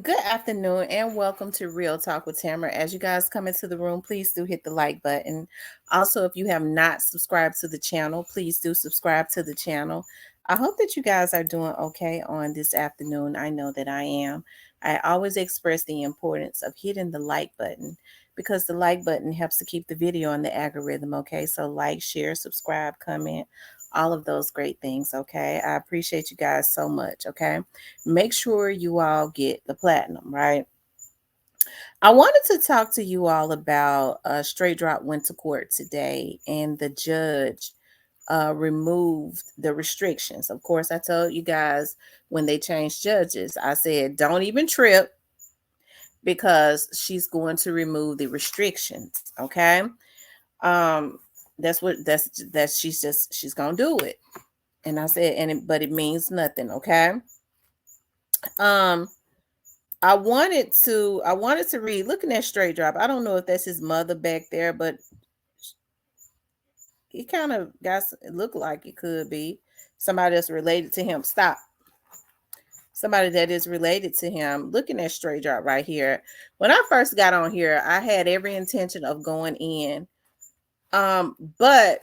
Good afternoon and welcome to Real Talk with Tamara. As you guys come into the room, please do hit the like button. Also, if you have not subscribed to the channel, please do subscribe to the channel. I hope that you guys are doing okay on this afternoon. I know that I am. I always express the importance of hitting the like button because the like button helps to keep the video on the algorithm, okay? So like, share, subscribe, comment, all of those great things, okay? I appreciate you guys so much, okay? Make sure you all get the platinum, right? I wanted to talk to you all about Straight Drop went to court today, and the judge removed the restrictions. Of course, I told you guys when they changed judges, I said, don't even trip because she's going to remove the restrictions. Okay. Um, that's she's gonna do it. And I said, but it means nothing, okay? Um, I wanted to read, looking at Straight Drop. I don't know if that's his mother back there, but he kind of got it looked like it could be somebody that's related to him. Stop. Somebody that is related to him. Looking at Straight Drop right here. When I first got on here, I had every intention of going in. But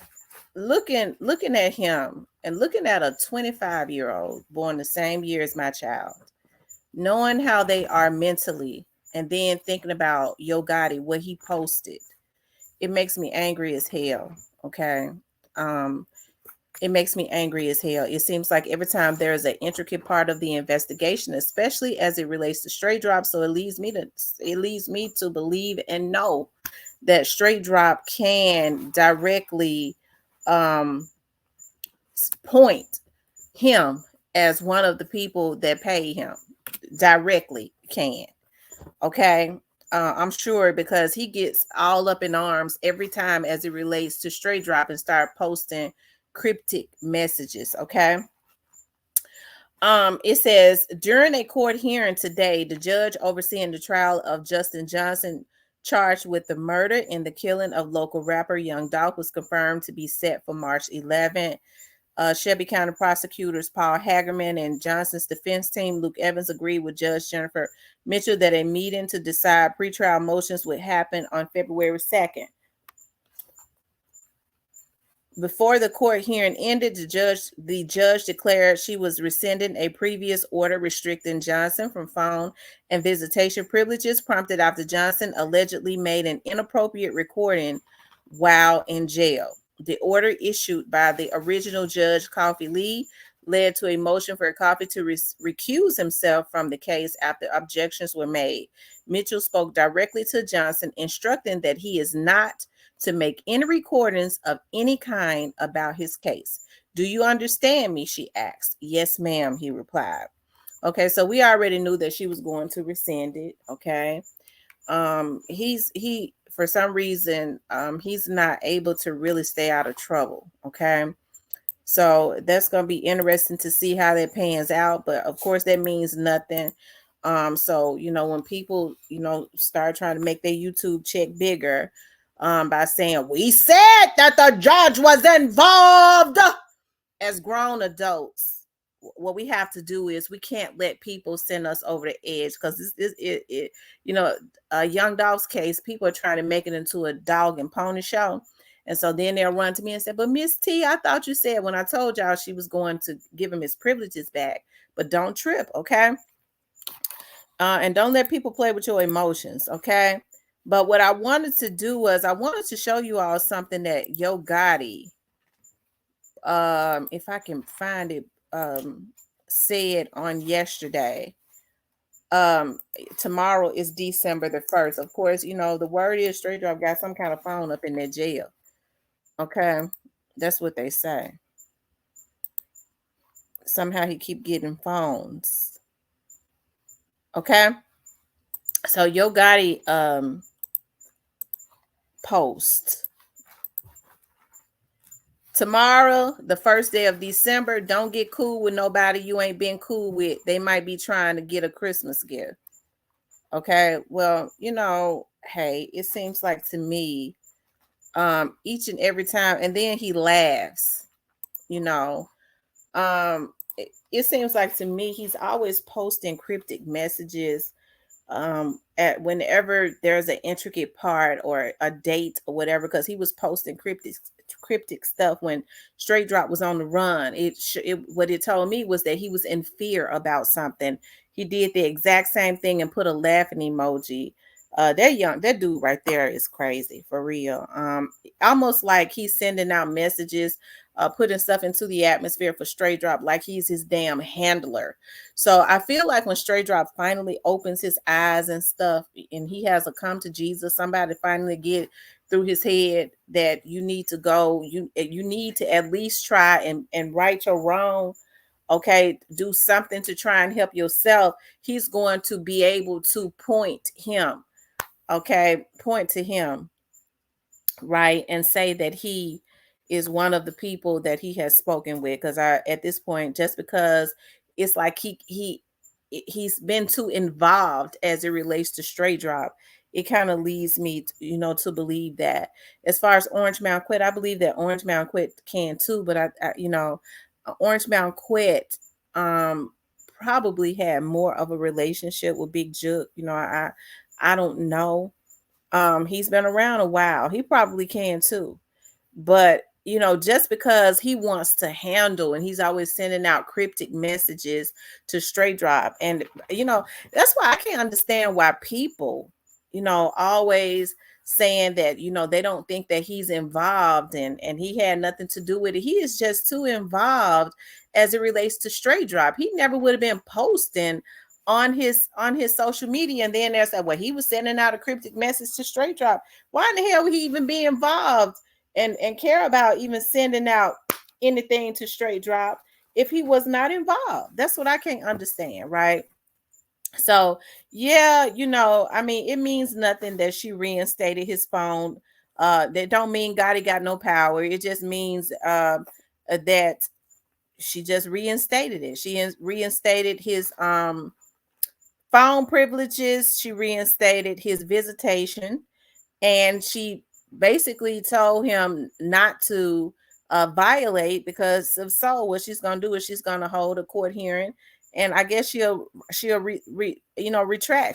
looking at him and looking at a 25-year-old born the same year as my child, knowing how they are mentally, and then thinking about YOGOTTI, what he posted, it makes me angry as hell. Okay. Um, it makes me angry as hell. It seems like every time there is an intricate part of the investigation, especially as it relates to Straight Drop, so it leads me to believe and know that Straight Drop can directly um point him as one of the people that pay him directly can. Okay. I'm sure because he gets all up in arms every time as it relates to Straight Drop and start posting cryptic messages. Okay. It says during a court hearing today, the judge overseeing the trial of Justin Johnson, charged with the murder and the killing of local rapper Young Dolph, was confirmed to be set for March 11th. Shelby County prosecutors Paul Hagerman and Johnson's defense team Luke Evans agreed with Judge Jennifer Mitchell that a meeting to decide pretrial motions would happen on February 2nd. Before the court hearing ended, the judge declared she was rescinding a previous order restricting Johnson from phone and visitation privileges, prompted after Johnson allegedly made an inappropriate recording while in jail. The order issued by the original judge, Coffee Lee, led to a motion for Coffee to recuse himself from the case after objections were made. Mitchell spoke directly to Johnson, instructing that he is not to make any recordings of any kind about his case. Do you understand me? She asked. Yes, ma'am, he replied. Okay, so we already knew that she was going to rescind it. Okay. He for some reason he's not able to really stay out of trouble. Okay. So that's gonna be interesting to see how that pans out. But of course that means nothing. So when people, start trying to make their YouTube check bigger, by saying we said that the judge was involved, as grown adults, what we have to do is we can't let people send us over the edge, because Young Dolph's case, people are trying to make it into a dog and pony show. And so then they'll run to me and say, but Miss T, I thought you said when I told y'all she was going to give him his privileges back. But don't trip, okay? And don't let people play with your emotions, okay? But what I wanted to do was I wanted to show you all something that Yo Gotti, if I can find it, said on yesterday. Tomorrow is December the 1st. Of course, the word is Straight Drop got some kind of phone up in their jail. Okay, that's what they say. Somehow he keep getting phones. Okay, so Yo Gotti post tomorrow, the first day of December. Don't get cool with nobody you ain't been cool with. They might be trying to get a Christmas gift. Okay, well, hey, it seems like to me, each and every time, and then he laughs, it seems like to me he's always posting cryptic messages, at whenever there's an intricate part or a date or whatever, because he was posting cryptic stuff when Straight Drop was on the run. What it told me was that he was in fear about something. He did the exact same thing and put a laughing emoji. That dude right there is crazy for real. Almost like he's sending out messages, putting stuff into the atmosphere for Straight Drop like he's his damn handler. So I feel like when Straight Drop finally opens his eyes and stuff, and he has a come to Jesus, somebody finally get through his head that you need to go, you need to at least try and right your wrong. Okay, do something to try and help yourself. He's going to be able to point him, okay, point to him, right, and say that he is one of the people that he has spoken with. Because I, at this point, just because it's like he's been too involved as it relates to Straight Drop, it kind of leads me to believe that. As far as Orange Mound Quit, I believe that Orange Mound Quit can too, but Orange Mound Quit probably had more of a relationship with Big Jook. I don't know. He's been around a while. He probably can too. But, just because he wants to handle and he's always sending out cryptic messages to Straight Drop. And, that's why I can't understand why people, always saying that, they don't think that he's involved and he had nothing to do with it. He is just too involved as it relates to Straight Drop. He never would have been posting on his social media, and then there's that, well, he was sending out a cryptic message to Straight Drop. Why in the hell would he even be involved and care about even sending out anything to Straight Drop if he was not involved? That's what I can't understand, right? So yeah, I mean, it means nothing that she reinstated his phone. That don't mean Gotti got no power. It just means that she just reinstated it. She reinstated his phone privileges. She reinstated his visitation, and she basically told him not to violate, because if so, what she's going to do is she's going to hold a court hearing, and I guess retract.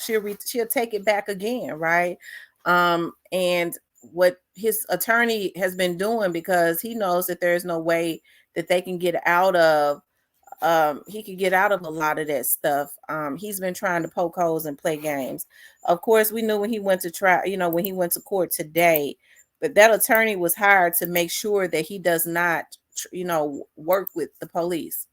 She'll take it back again, right? And what his attorney has been doing, because he knows that there's no way that they can get out of he could get out of a lot of that stuff. He's been trying to poke holes and play games. Of course, we knew when he went to when he went to court today, that attorney was hired to make sure that he does not, work with the police,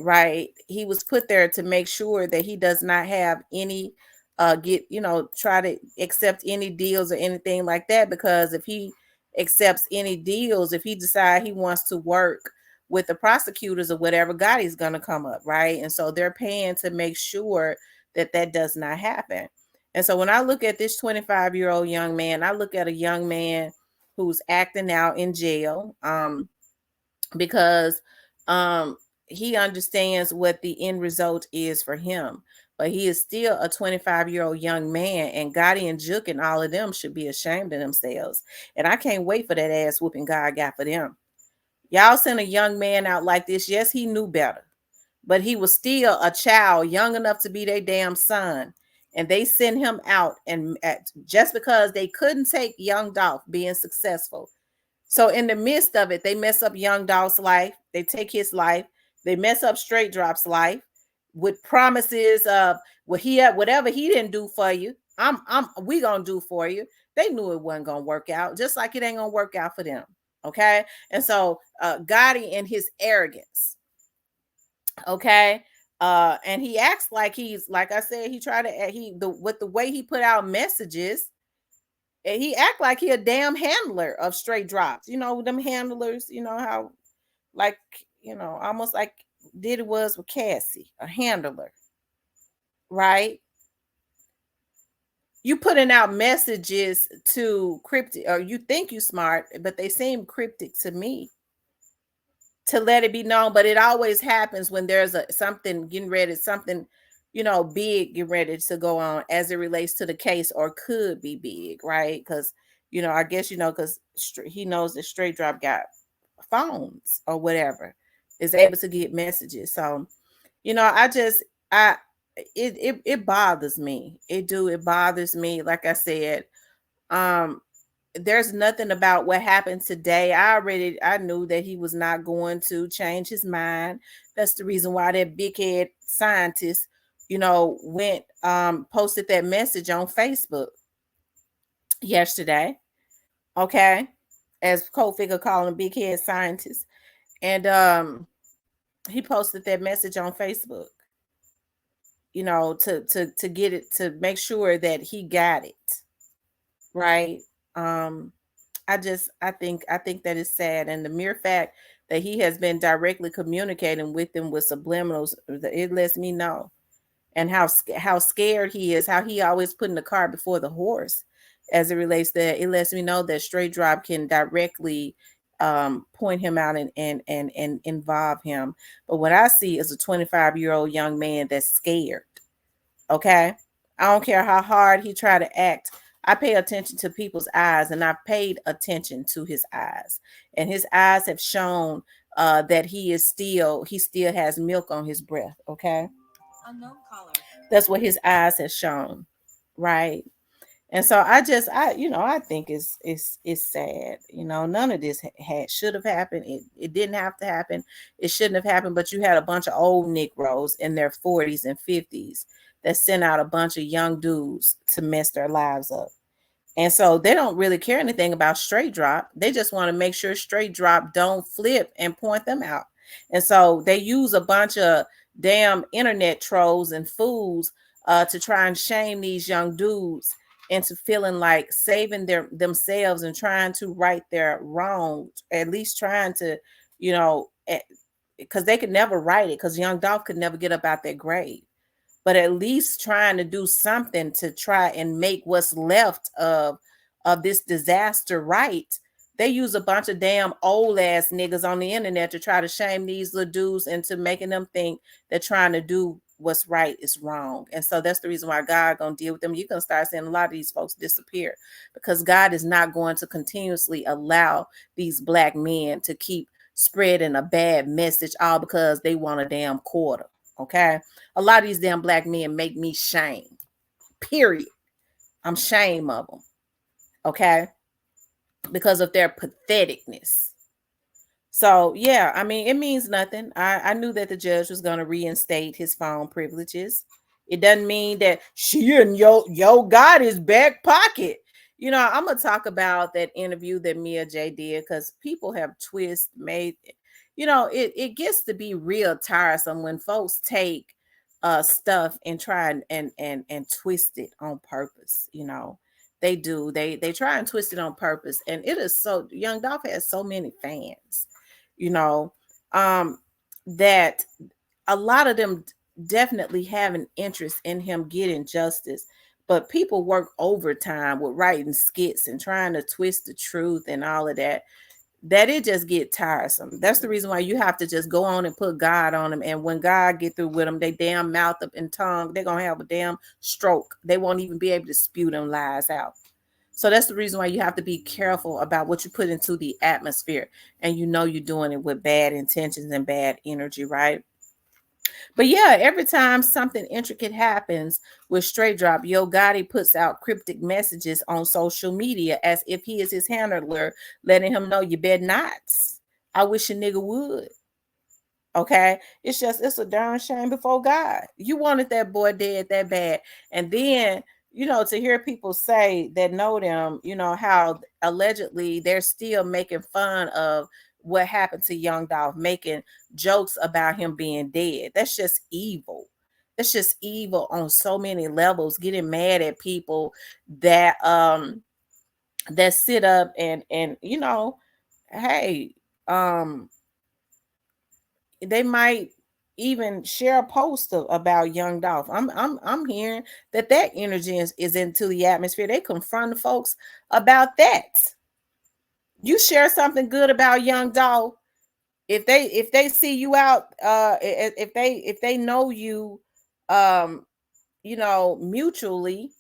right? He was put there to make sure that he does not have any try to accept any deals or anything like that, because if he accepts any deals, if he decide he wants to work with the prosecutors or whatever, Gotti's going to come up, right? And so they're paying to make sure that that does not happen. And so when I look at this 25-year-old young man, I look at a young man who's acting out in jail, because he understands what the end result is for him. But he is still a 25-year-old young man, and Gotti and Jook and all of them should be ashamed of themselves. And I can't wait for that ass whooping God got for them. Y'all send a young man out like this. Yes, he knew better, but he was still a child, young enough to be their damn son. And they send him out, and just because they couldn't take young Dolph being successful. So in the midst of it, they mess up young Dolph's life. They take his life. They mess up Straight Drop's life with promises of whatever he didn't do for you, we gonna do for you. They knew it wasn't gonna work out, just like it ain't gonna work out for them. Okay. And so Gotti and his arrogance. Okay. And he acts like he's, like I said, he tried to with the way he put out messages, and he act like he a damn handler of Straight Drops. Them handlers, how, like, almost like Diddy was with Cassie, a handler, right? You putting out messages to Cryptic, or you think you smart, but they seem cryptic to me, to let it be known. But it always happens when there's something getting ready, something big getting ready to go on as it relates to the case, or could be big, right? Because I guess because he knows that Straight Drop got phones or whatever, is able to get messages. So I it bothers me. It bothers me. Like I said, um, there's nothing about what happened today. I knew that he was not going to change his mind. That's the reason why that big head scientist, went posted that message on Facebook yesterday. Okay. As Kofinger calling him big head scientist. And he posted that message on Facebook, to get it, to make sure that he got it. Right. Um, I think that is sad. And the mere fact that he has been directly communicating with them with subliminals, it lets me know. And how scared he is, how he always putting the cart before the horse as it relates to that. It lets me know that Straight Drop can directly point him out and involve him. But what I see is a 25-year-old young man that's scared. Okay. I don't care how hard he try to act. I pay attention to people's eyes, and I've paid attention to his eyes. And his eyes have shown that he still has milk on his breath. Okay. Unknown caller. That's what his eyes have shown. Right. And so I think it's sad. None of this should have happened. It didn't have to happen. It shouldn't have happened. But you had a bunch of old Negroes in their 40s and 50s that sent out a bunch of young dudes to mess their lives up. And so they don't really care anything about Straight Drop. They just want to make sure Straight Drop don't flip and point them out. And so they use a bunch of damn internet trolls and fools to try and shame these young dudes into feeling like saving themselves and trying to right their wrongs, at least trying to, because they could never right it, because Young Dolph could never get up out that grave. But at least trying to do something to try and make what's left of this disaster right. They use a bunch of damn old ass niggas on the internet to try to shame these little dudes into making them think that trying to do what's right is wrong. And so that's the reason why God gonna deal with them. You're gonna start seeing a lot of these folks disappear, because God is not going to continuously allow these black men to keep spreading a bad message all because they want a damn quarter. Okay. A lot of these damn black men make me shame. Period. I'm shame of them. Okay. Because of their patheticness. So yeah, I mean, it means nothing. I knew that the judge was going to reinstate his phone privileges. It doesn't mean that she in yo got his back pocket. I'm gonna talk about that interview that Mia J did, because people have made. It gets to be real tiresome when folks take stuff and try and twist it on purpose. They do. They try and twist it on purpose, and it is so. Young Dolph has so many fans, that a lot of them definitely have an interest in him getting justice. But people work overtime with writing skits and trying to twist the truth and all of that it just get tiresome. That's the reason why you have to just go on and put God on them. And when God get through with them, they damn mouth up and tongue, they're going to have a damn stroke. They won't even be able to spew them lies out. So that's the reason why you have to be careful about what you put into the atmosphere. And you're doing it with bad intentions and bad energy, right? But yeah, every time something intricate happens with Straight Drop, YOGOTTI puts out cryptic messages on social media as if he is his handler, letting him know you better not. I wish a nigga would. Okay, it's a darn shame before God. You wanted that boy dead that bad, and then to hear people say that know them, how allegedly they're still making fun of what happened to Young Dolph, making jokes about him being dead. That's just evil. That's just evil on so many levels. Getting mad at people that that sit up and hey, they might even share a post about Young Dolph. I'm hearing that energy is into the atmosphere. They confront the folks about that. You share something good about Young Dolph, if they see you out, if they know you, mutually,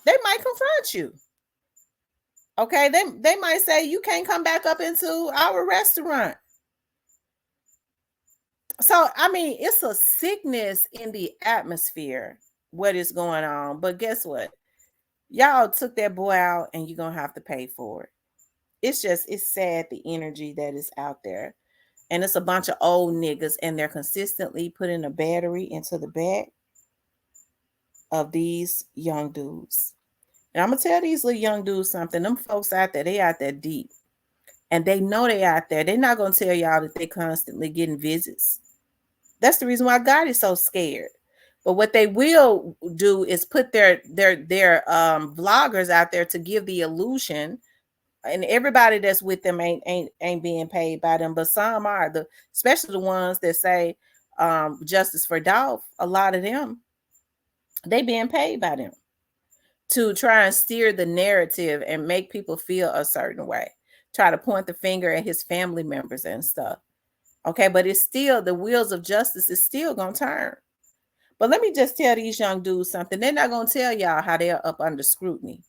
they might confront you. Okay, they might say you can't come back up into our restaurant. So, I mean, it's a sickness in the atmosphere, what is going on. But guess what? Y'all took that boy out and you're going to have to pay for it. It's sad the energy that is out there. And it's a bunch of old niggas and they're consistently putting a battery into the back of these young dudes. And I'm going to tell these little young dudes something. Them folks out there, they out there deep. And they know they out there. They're not going to tell y'all that they constantly getting visits. That's the reason why God is so scared. But what they will do is put their vloggers out there to give the illusion, and everybody that's with them ain't being paid by them, but some are, especially the ones that say justice for Dolph. A lot of them, they being paid by them to try and steer the narrative and make people feel a certain way, try to point the finger at his family members and stuff. Okay, but it's still, the wheels of justice is still gonna turn. But let me just tell these young dudes something. They're not gonna tell y'all how they're up under scrutiny.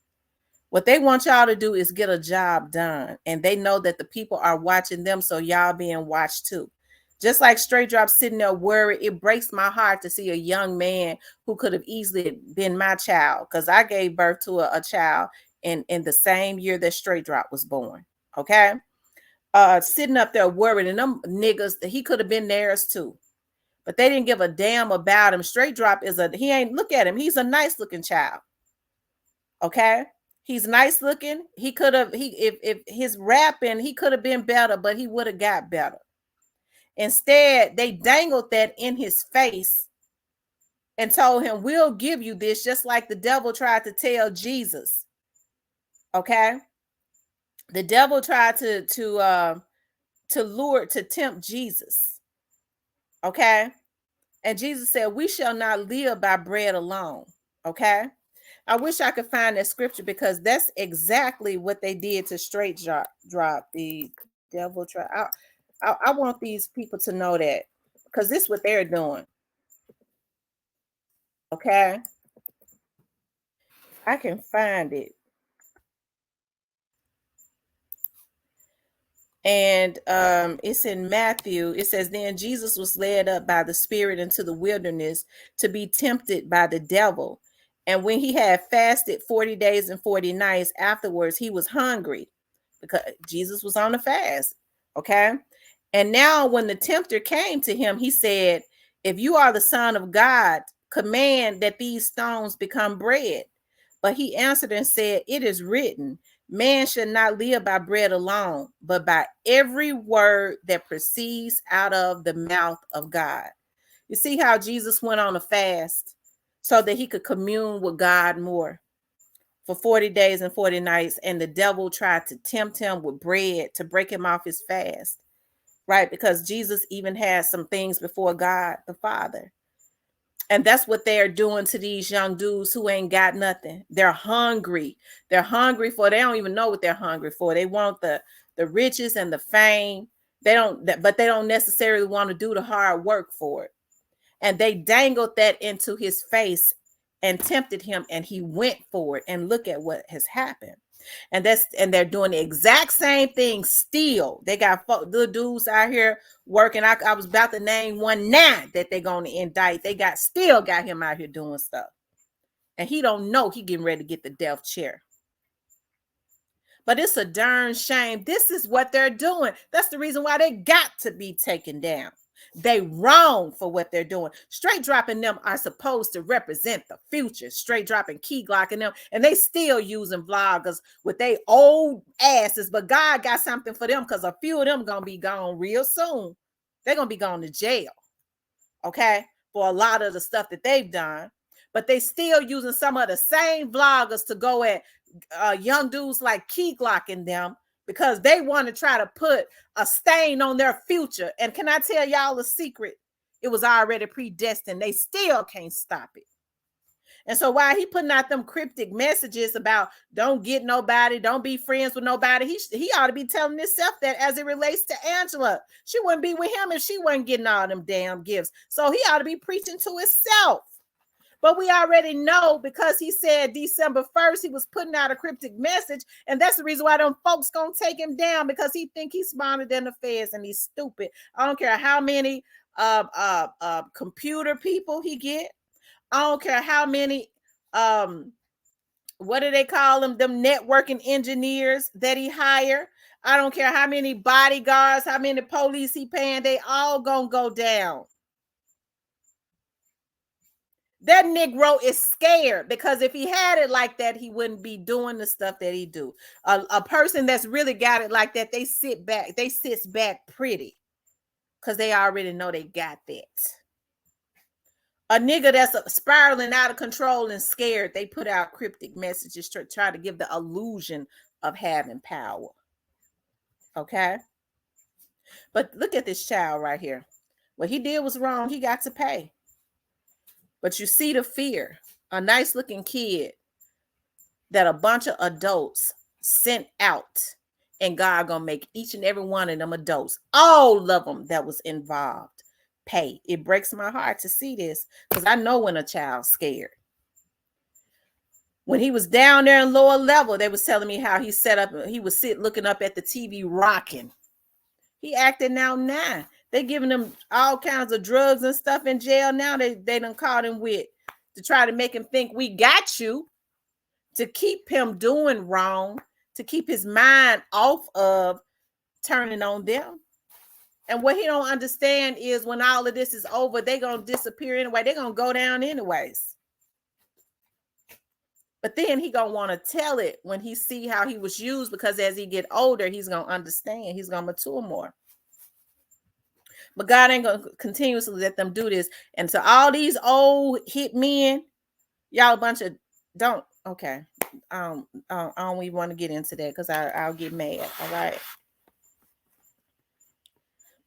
What they want y'all to do is get a job done, and they know that the people are watching them, so y'all being watched too. Just like Straight Drop sitting there worried, it breaks my heart to see a young man who could have easily been my child, because I gave birth to a child in the same year that Straight Drop was born. Okay, sitting up there worried, and them niggas, he could have been theirs too, but they didn't give a damn about him. Straight Drop he ain't, look at him, he's a nice looking child. Okay, he's nice looking. He could have, if his rapping, he could have been better, but he would have got better. Instead, they dangled that in his face and told him, we'll give you this, just like the devil tried to tell Jesus. Okay, the devil tried to tempt Jesus. Okay, and Jesus said, we shall not live by bread alone. Okay, I wish I could find that scripture, because that's exactly what they did to Straight Drop. The devil tried. I want these people to know that, because this is what they're doing. Okay, I can find it. And it's in Matthew. It says, then Jesus was led up by the Spirit into the wilderness to be tempted by the devil. And when he had fasted 40 days and 40 nights afterwards, he was hungry, because Jesus was on the fast. Okay. And now when the tempter came to him, he said, if you are the Son of God, command that these stones become bread. But he answered and said, it is written, man should not live by bread alone, but by every word that proceeds out of the mouth of God. You see how Jesus went on a fast so that he could commune with God more for 40 days and 40 nights. And the devil tried to tempt him with bread to break him off his fast, right? Because Jesus even had some things before God the Father. And that's what they're doing to these young dudes who ain't got nothing. They're hungry. They're hungry for, they don't even know what they're hungry for. They want the riches and the fame. But they don't necessarily want to do the hard work for it. And they dangled that into his face and tempted him, and he went for it. And look at what has happened. And they're doing the exact same thing still. They got the dudes out here working. I was about to name one now that they're going to indict. They still got him out here doing stuff, and he don't know he getting ready to get the death chair. But it's a darn shame. This is what they're doing. That's the reason why they got to be taken down. They wrong for what they're doing. Straight Dropping them are supposed to represent the future. Straight Dropping, Key Glocking them, and they still using vloggers with they old asses. But God got something for them, because a few of them gonna be gone real soon. They're gonna be going to jail, okay, for a lot of the stuff that they've done. But they still using some of the same vloggers to go at young dudes like Key Glocking them, because they want to try to put a stain on their future. And can I tell y'all a secret? It was already predestined. They still can't stop it. And so while he putting out them cryptic messages about don't get nobody, don't be friends with nobody, he ought to be telling himself that as it relates to Angela. She wouldn't be with him if she wasn't getting all them damn gifts. So he ought to be preaching to himself. But we already know, because he said December 1st, he was putting out a cryptic message. And that's the reason why them folks going to take him down, because he think he's smarter than the feds, and he's stupid. I don't care how many computer people he get. I don't care how many what do they call them networking engineers that he hire. I don't care how many bodyguards, how many police he paying, they all gonna go down. That Negro is scared, because if he had it like that, he wouldn't be doing the stuff that he do. A person that's really got it like that, they sit back pretty, because they already know they got that. A nigga that's spiraling out of control and scared, they put out cryptic messages to try to give the illusion of having power. Okay? But look at this child right here. What he did was wrong. He got to pay. But you see the fear. A nice looking kid that a bunch of adults sent out, and God gonna make each and every one of them adults, all of them that was involved, pay. It breaks my heart to see this, because I know when a child's scared. When he was down there in lower level, they was telling me how he set up, he was looking up at the TV rocking. He acting out now. They giving him all kinds of drugs and stuff in jail now. They done caught him with, to try to make him think we got you, to keep him doing wrong, to keep his mind off of turning on them. And what he don't understand is when all of this is over, they gonna disappear anyway. They're gonna go down anyways. But then he gonna want to tell it when he see how he was used, because as he get older, he's gonna understand. He's gonna mature more. But God ain't gonna continuously let them do this. And so all these old hit men, y'all a bunch of don't. Okay, I don't even want to get into that, because I'll get mad. All right.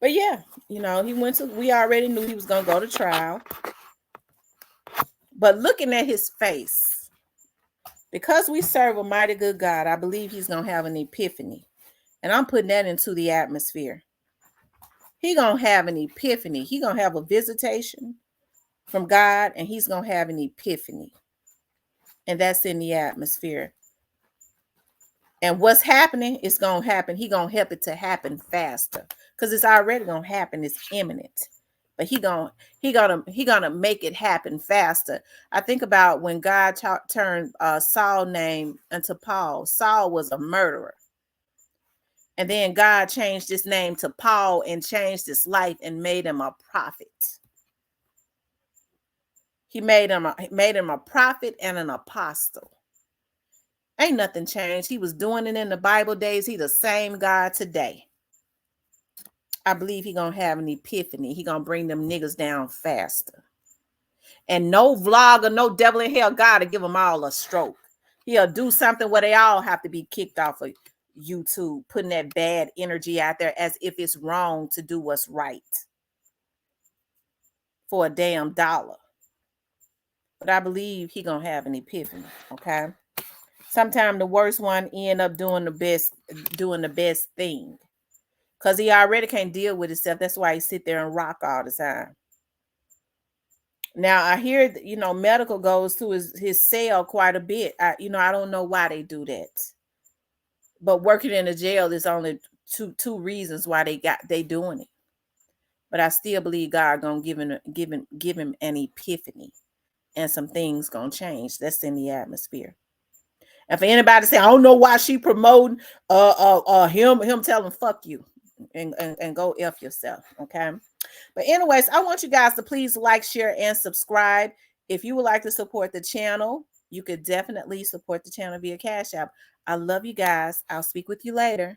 But yeah, you know, we already knew he was gonna go to trial. But looking at his face, because we serve a mighty good God, I believe he's gonna have an epiphany. And I'm putting that into the atmosphere. He gonna have an epiphany. He gonna have a visitation from God, and he's gonna have an epiphany. And that's in the atmosphere. And what's happening is gonna happen. He gonna help it to happen faster, because it's already gonna happen. It's imminent. But he gonna make it happen faster. I think about when God turned Saul's name into Paul. Saul was a murderer. And then God changed his name to Paul and changed his life and made him a prophet. He made him a prophet and an apostle. Ain't nothing changed. He was doing it in the Bible days. He the same God today. I believe he gonna have an epiphany. He gonna bring them niggas down faster. And no vlogger, no devil in hell, God will give them all a stroke. He'll do something where they all have to be kicked off of YouTube, putting that bad energy out there as if it's wrong to do what's right for a damn dollar. But I believe he gonna have an epiphany. Okay. Sometimes the worst one end up doing the best thing, because he already can't deal with himself. That's why he sit there and rock all the time. Now I hear, you know, medical goes to his cell quite a bit. I don't know why they do that. But working in a jail is only two reasons why they doing it. But I still believe God gonna give him an epiphany, and some things gonna change. That's in the atmosphere. And for anybody to say, I don't know why she promoting him telling fuck you and go F yourself. Okay. But anyways, I want you guys to please like, share, and subscribe. If you would like to support the channel, you could definitely support the channel via Cash App. I love you guys. I'll speak with you later.